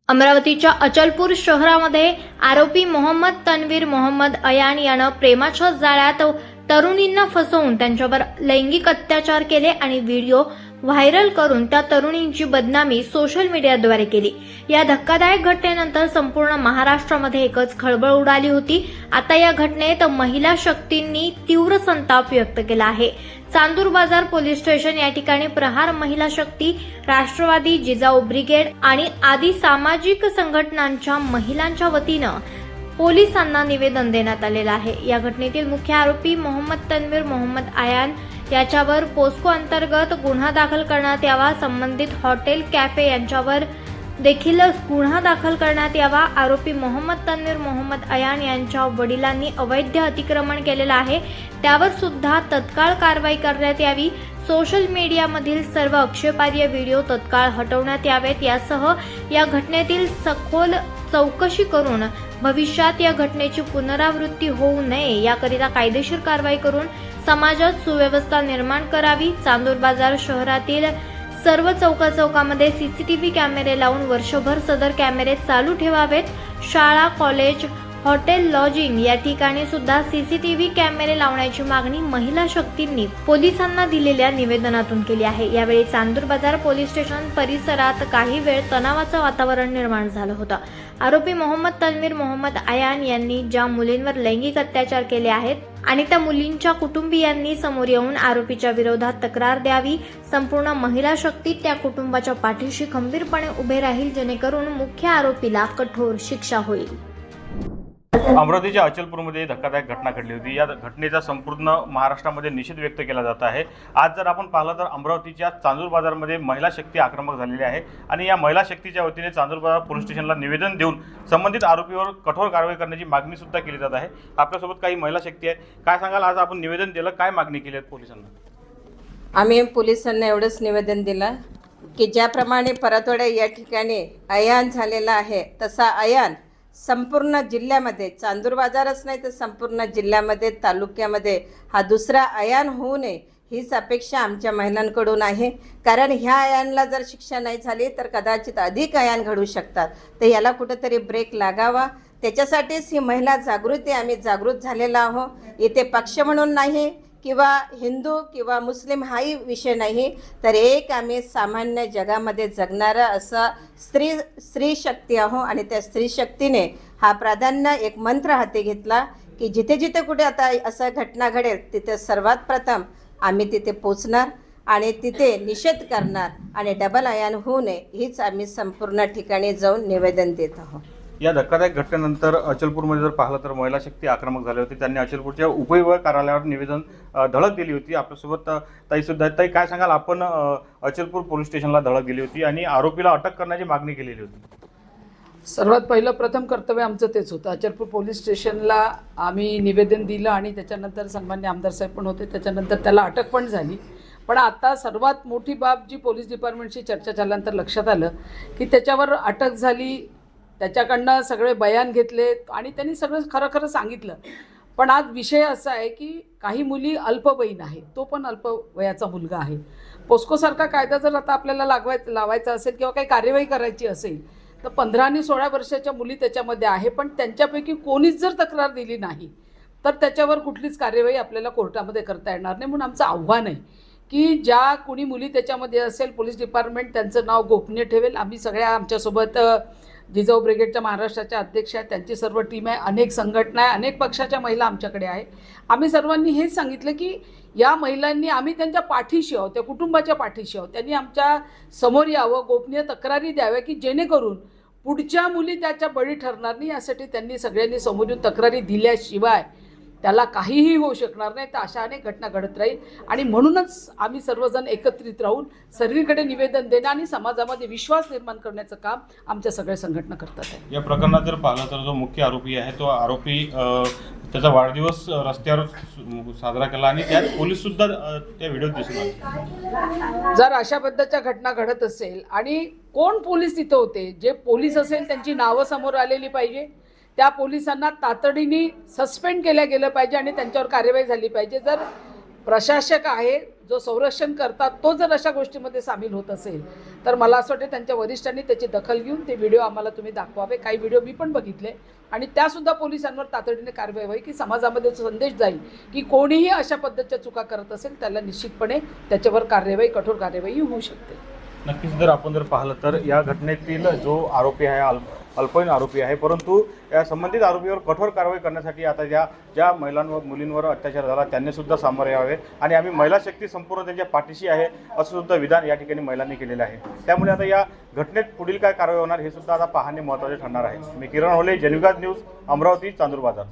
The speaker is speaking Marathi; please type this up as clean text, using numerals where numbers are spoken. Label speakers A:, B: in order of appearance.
A: अमरावतीच्या अचलपूर शहरामध्ये आरोपी मोहम्मद तन्वीर मोहम्मद अयान यानं प्रेमाच्या जाळ्यात तरुणींना फसवून त्यांच्यावर लैंगिक अत्याचार केले आणि व्हिडिओ व्हायरल करून त्या तरुणींची बदनामी सोशल मीडियाद्वारे केली। या धक्कादायक घटनेनंतर संपूर्ण महाराष्ट्रामध्ये एकच खळबळ उडाली होती। आता या घटनेत महिला शक्तींनी तीव्र संताप व्यक्त केला आहे। चांदूर बाजार पोलीस स्टेशन या ठिकाणी प्रहार महिला शक्ती, राष्ट्रवादी, जिजाऊ ब्रिगेड आणि आदी सामाजिक संघटनांच्या महिलांच्या वतीनं पोलिसांना निवेदन देण्यात आलेलं आहे। या घटनेतील मुख्य आरोपी मोहम्मद तन्वीर मोहम्मद अयान याच्यावर पोस्को अंतर्गत गुन्हा दाखल करण्यात यावा। संबंधित हॉटेल, कॅफे यांच्यावर देखील गुन्हा दाखल करण्यात यावा। आरोपी मोहम्मद तन्वीर मोहम्मद अयान यांच्या वडिलांनी अवैध अतिक्रमण केलेलं आहे, त्यावर सुद्धा तत्काळ कारवाई करण्यात यावी। सोशल मीडियामधील सर्व आक्षेपार्ह व्हिडिओ तत्काळ हटवण्यात यावेत। यासह या घटनेतील सखोल चौकशी करून भविष्यात या घटनेची पुनरावृत्ती होऊ नये याकरिता कायदेशीर कारवाई करून समाजात सुव्यवस्था निर्माण करावी। चांदूर बाजार शहरातील सर्व चौकामध्ये सीसीटीव्ही कॅमेरे लावून वर्षभर सदर कॅमेरे चालू ठेवावेत। शाळा, कॉलेज, हॉटेल, लॉजिंग या ठिकाणी सुद्धा सीसीटीव्ही कॅमेरे लावण्याची मागणी महिला शक्तींनी पोलिसांना दिलेल्या निवेदनातून केली आहे। यावेळी चांदूर बाजार पोलीस स्टेशन परिसरात काही वेळ तणावाचं वातावरण निर्माण झालं होतं। आरोपी मोहम्मद तन्वीर मोहम्मद अयान यांनी ज्या मुलींवर लैंगिक अत्याचार केले आहेत आणि त्या मुलींच्या कुटुंबियांनी समोर येऊन आरोपीच्या विरोधात तक्रार द्यावी। संपूर्ण महिला शक्ती त्या कुटुंबाच्या पाठीशी खंबीरपणे उभे राहील, जेणेकरून मुख्य आरोपीला कठोर शिक्षा होईल।
B: अमरावतीच्या अचलपूरमध्ये धक्कादायक घटना घडली होती। या घटनेचा संपूर्ण महाराष्ट्रामध्ये निषेध व्यक्त केला जात आहे। आज जर आपण पाहिलं तर अमरावतीच्या चांदूर बाजारमध्ये महिला शक्ती आक्रमक झालेली आहे आणि या महिला शक्तीच्या वतीने चांदूर बाजार पोलीस स्टेशनला निवेदन देऊन संबंधित आरोपीवर कठोर कारवाई करण्याची मागणी सुद्धा केली जात आहे। आपल्यासोबत काही महिला शक्ती आहे, काय सांगाल? आज आपण निवेदन दिलं, काय मागणी केली आहे पोलिसांना?
C: आम्ही पोलिसांना एवढंच निवेदन दिलं की ज्याप्रमाणे परतवाडा या ठिकाणी अयान झालेला आहे, तसा अयान संपूर्ण जिल्ह्यामध्ये, चांदूर बाजारच नाही तर संपूर्ण जिल्ह्यामध्ये, तालुक्यामध्ये हा दुसरा अयान होऊ नये हीच अपेक्षा आमच्या महिलांकडून आहे। कारण ह्या अयानला जर शिक्षा नाही झाली तर कदाचित अधिक अयान घडू शकतात, तर याला कुठेतरी ब्रेक लागावा। त्याच्यासाठीच ही महिला जागृती, आम्ही जागृत झालेला आहोत। इथे पक्ष म्हणून नाही किंवा हिंदू किंवा मुस्लिम हाही विषय नाही, तर एक आम्ही सामान्य जगामध्ये जगणारा असा स्त्री शक्ती आहो आणि त्या स्त्री शक्तीने हा प्राधान्य एक मंत्र हाती घेतला की जिथे जिथे कुठे आता असं घटना घडेल तिथे सर्वात प्रथम आम्ही तिथे पोचणार आणि तिथे निषेध करणार आणि डबल अयान होऊ नये हीच आम्ही संपूर्ण ठिकाणी जाऊन निवेदन देत आहोत।
B: या धक्कादायक घटनेनंतर अचलपूरमध्ये जर पाहिलं तर महिला शक्ती आक्रमक झाली होती। त्यांनी अचलपूरच्या उपविभाग कार्यालयावर निवेदन धडक दिली होती। आपल्यासोबत ताई सुद्धा, ताई काय सांगाल? आपण अचलपूर पोलीस स्टेशनला धडक दिली होती आणि आरोपीला अटक करण्याची मागणी केलेली होती।
D: सर्वात पहिलं प्रथम कर्तव्य आमचं तेच होतं। अचलपूर पोलीस स्टेशनला आम्ही निवेदन दिलं आणि त्याच्यानंतर सन्मान्य आमदार साहेब पण होते, त्याच्यानंतर त्याला अटक पण झाली। पण आता सर्वात मोठी बाब जी पोलीस डिपार्टमेंटशी चर्चा झाल्यानंतर लक्षात आलं की त्याच्यावर अटक झाली, त्याच्याकडनं सगळे बयान घेतले आणि त्यांनी सगळं खरं खरं सांगितलं। पण आज विषय असा आहे की काही मुली अल्पवयीन आहे, तो पण अल्पवयाचा मुलगा आहे। पोस्कोसारखा कायदा जर आता आपल्याला लावायचा असेल किंवा काही कार्यवाही करायची असेल तर 15 आणि 16 वर्षाच्या मुली त्याच्यामध्ये आहे, पण त्यांच्यापैकी कोणीच जर तक्रार दिली नाही तर त्याच्यावर कुठलीच कार्यवाही आपल्याला कोर्टामध्ये करता येणार नाही। म्हणून आमचं आव्हान आहे की ज्या कोणी मुली त्याच्यामध्ये असेल, पोलीस डिपार्टमेंट त्यांचं नाव गोपनीय ठेवेल। आम्ही सगळ्या आमच्यासोबत जिजाऊ ब्रिगेडच्या महाराष्ट्राच्या अध्यक्ष आहेत, त्यांची सर्व टीम आहे, अनेक संघटना आहे, अनेक पक्षाच्या महिला आमच्याकडे आहे। आम्ही सर्वांनी हेच सांगितलं की या महिलांनी, आम्ही त्यांच्या पाठीशी आहोत, त्या कुटुंबाच्या पाठीशी आहोत। त्यांनी आमच्या समोर यावं, गोपनीय तक्रारी द्याव्या की जेणेकरून पुढच्या मुली त्याच्या बळी ठरणार नाही। यासाठी त्यांनी सगळ्यांनी समोर येऊन तक्रारी दिल्याशिवाय त्याला काहीही होऊ शकणार नाही। तर अशा अनेक घटना घडत राहील आणि म्हणूनच आम्ही सर्वजण एकत्रित राहून सर्वीकडे निवेदन देणं आणि समाजामध्ये विश्वास निर्माण करण्याचं काम आमच्या सगळ्या संघटना करतात आहे।
B: या प्रकरणात जर पाहिलं तर जो मुख्य आरोपी आहे तो आरोपी त्याचा वाढदिवस रस्त्यावर साजरा केला आणि त्यात पोलीस सुद्धा त्या व्हिडिओत दिसून आले।
D: जर अशा पद्धतीच्या घटना घडत असेल आणि कोण पोलीस तिथं होते, जे पोलीस असेल त्यांची नावं समोर आलेली पाहिजे, त्या पोलिसांना तातडीने सस्पेंड केलं गेलं पाहिजे आणि त्यांच्यावर कार्यवाही झाली पाहिजे। जर प्रशासक आहे, जो संरक्षण करतात तो जर अशा गोष्टीमध्ये सामील होत असेल तर मला असं वाटतं त्यांच्या वरिष्ठांनी त्याची दखल घेऊन ते व्हिडिओ आम्हाला तुम्ही दाखवावे. काही व्हिडिओ मी पण बघितले आणि त्यासुद्धा पोलिसांवर तातडीने कारवाई व्हावी की समाजामध्ये संदेश जाईल की कोणीही अशा पद्धतीच्या चुका करत असेल त्याला निश्चितपणे त्याच्यावर कार्यवाही, कठोर कार्यवाही होऊ शकते.
B: नक्कीच जर आपण जर पाहिलं तर या घटनेतील जो आरोपी आहे अल्पवयीन आरोपी आहे, परंतु या संबंधित आरोपीवर कठोर कारवाई करण्यासाठी आता ज्या महिलांवर मुलींवर अत्याचार झाला त्यांनी सुद्धा सामोरे यावे आणि आम्ही महिला शक्ती संपूर्ण त्यांच्या पाठीशी आहे असं सुद्धा विधान या ठिकाणी महिलांनी केलेलं आहे. त्यामुळे आता या घटनेत पुढील काय कारवाई होणार हे सुद्धा आता पाहणे महत्त्वाचे ठरणार आहे. मी किरण होले, जनविकास न्यूज, अमरावती, चांदूर बाजार.